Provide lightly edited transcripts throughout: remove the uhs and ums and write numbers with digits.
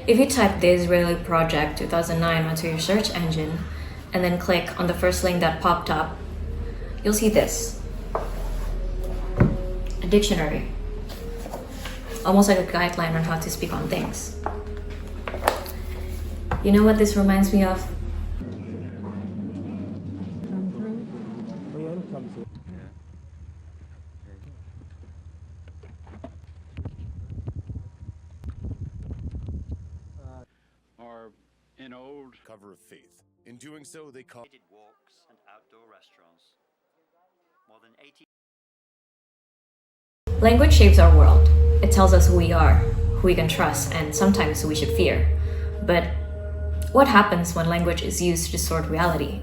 If you type the Israeli Project 2009 onto your search engine and then click on the first link that popped up, you'll see this. A dictionary. Almost like a guideline on how to speak on things. You know what this reminds me of? Or in old cover of faith. In doing so, they call walks and outdoor restaurants. More than 80. Language shapes our world. It tells us who we are, who we can trust, and sometimes who we should fear. But what happens when language is used to distort reality?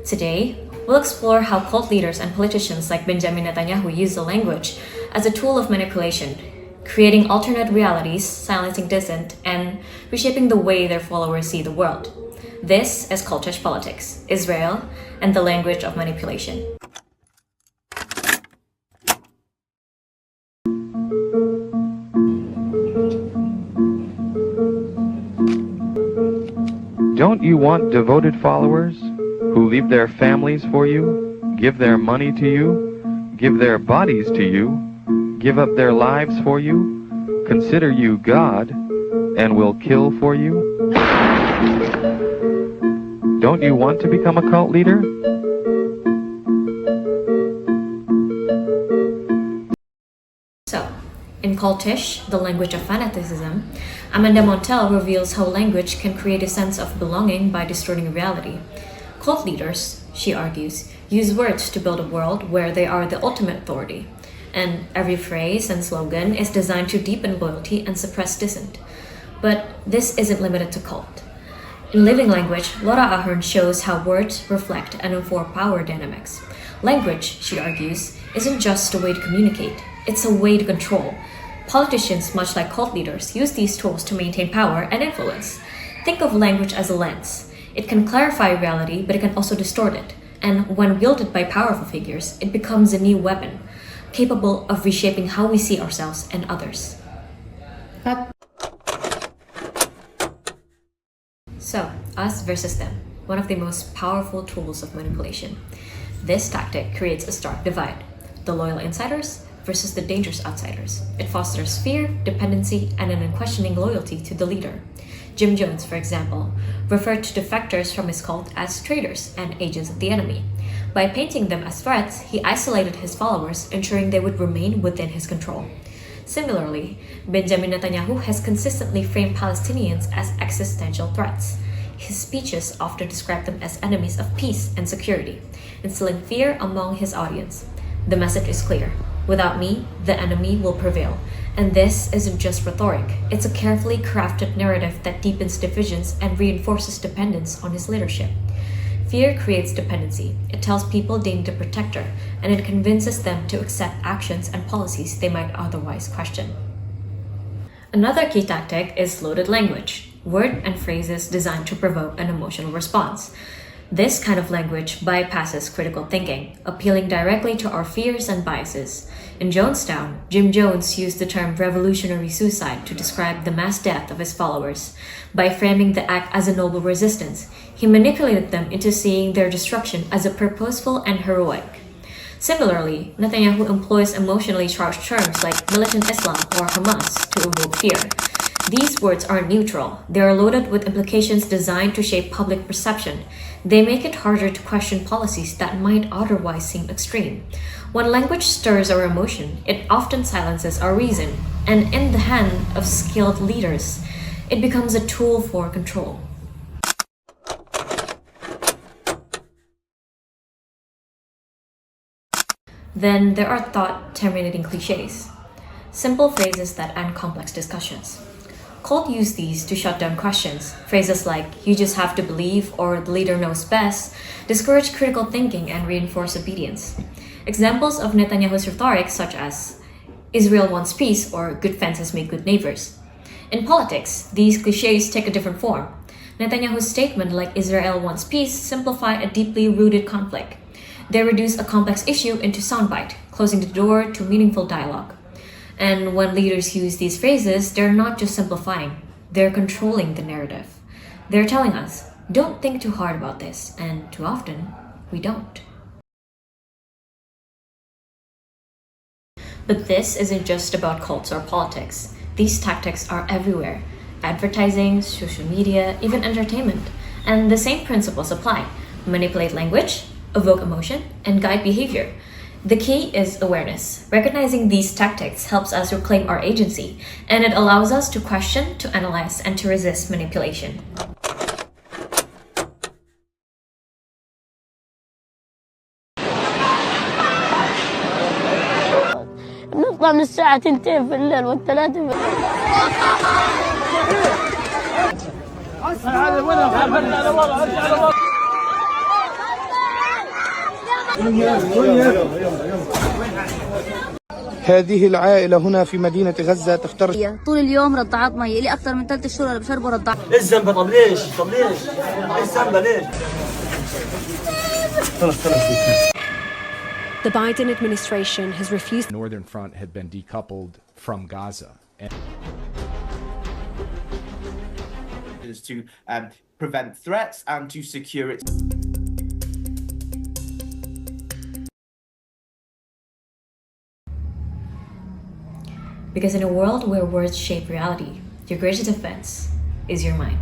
Today, we'll explore how cult leaders and politicians like Benjamin Netanyahu use the language as a tool of manipulation, creating alternate realities, silencing dissent, and reshaping the way their followers see the world. This is Cultish politics, Israel, and the language of manipulation. Don't you want devoted followers who leave their families for you, give their money to you, give their bodies to you, give up their lives for you, consider you God, and will kill for you? Don't you want to become a cult leader? So, in Cultish, the language of fanaticism, Amanda Montel reveals how language can create a sense of belonging by distorting reality. Cult leaders, she argues, use words to build a world where they are the ultimate authority, and every phrase and slogan is designed to deepen loyalty and suppress dissent. But this isn't limited to cult. In living language, Laura Ahern shows how words reflect and inform power dynamics. Language, she argues, isn't just a way to communicate, it's a way to control. Politicians, much like cult leaders, use these tools to maintain power and influence. Think of language as a lens. It can clarify reality, but it can also distort it. And when wielded by powerful figures, it becomes a new weapon, capable of reshaping how we see ourselves and others. So, us versus them, one of the most powerful tools of manipulation. This tactic creates a stark divide. The loyal insiders versus the dangerous outsiders. It fosters fear, dependency, and an unquestioning loyalty to the leader. Jim Jones, for example, referred to defectors from his cult as traitors and agents of the enemy. By painting them as threats, he isolated his followers, ensuring they would remain within his control. Similarly, Benjamin Netanyahu has consistently framed Palestinians as existential threats. His speeches often describe them as enemies of peace and security, instilling fear among his audience. The message is clear. Without me, the enemy will prevail. And this isn't just rhetoric. It's a carefully crafted narrative that deepens divisions and reinforces dependence on his leadership. Fear creates dependency. It tells people they need a protector, and it convinces them to accept actions and policies they might otherwise question. Another key tactic is loaded language, words and phrases designed to provoke an emotional response. This kind of language bypasses critical thinking, appealing directly to our fears and biases. In Jonestown, Jim Jones used the term revolutionary suicide to describe the mass death of his followers. By framing the act as a noble resistance, he manipulated them into seeing their destruction as a purposeful and heroic. Similarly, Netanyahu employs emotionally charged terms like militant Islam or Hamas to evoke fear. These words aren't neutral. They are loaded with implications designed to shape public perception. They make it harder to question policies that might otherwise seem extreme. When language stirs our emotion, it often silences our reason, and in the hand of skilled leaders, it becomes a tool for control. Then there are thought-terminating cliches, simple phrases that end complex discussions. Cult use these to shut down questions. Phrases like, you just have to believe, or the leader knows best, discourage critical thinking and reinforce obedience. Examples of Netanyahu's rhetoric such as, Israel wants peace, or good fences make good neighbors. In politics, these cliches take a different form. Netanyahu's statement like Israel wants peace simplify a deeply rooted conflict. They reduce a complex issue into soundbite, closing the door to meaningful dialogue. And when leaders use these phrases, they're not just simplifying, They're controlling the narrative. They're telling us, don't think too hard about this, and too often, we don't. But this isn't just about cults or politics. These tactics are everywhere. Advertising, social media, even entertainment. And the same principles apply. Manipulate language, evoke emotion, and guide behavior. The key is awareness. Recognizing these tactics helps us reclaim our agency, and it allows us to question, to analyze, and to resist manipulation. بنطلع من الساعة 2 في الليل والثلاثة هذه العائلة هنا في مدينة غزة تفترش طول اليوم رضعات مية لي أكثر من 3 شهور بشربوا رضعات. ايش ذنبها؟ طب ليش؟ ايش ذنبها ليش؟ The Biden administration has refused. The Northern Front had been decoupled from Gaza. To prevent threats and to secure its. Because in a world where words shape reality, your greatest defense is your mind.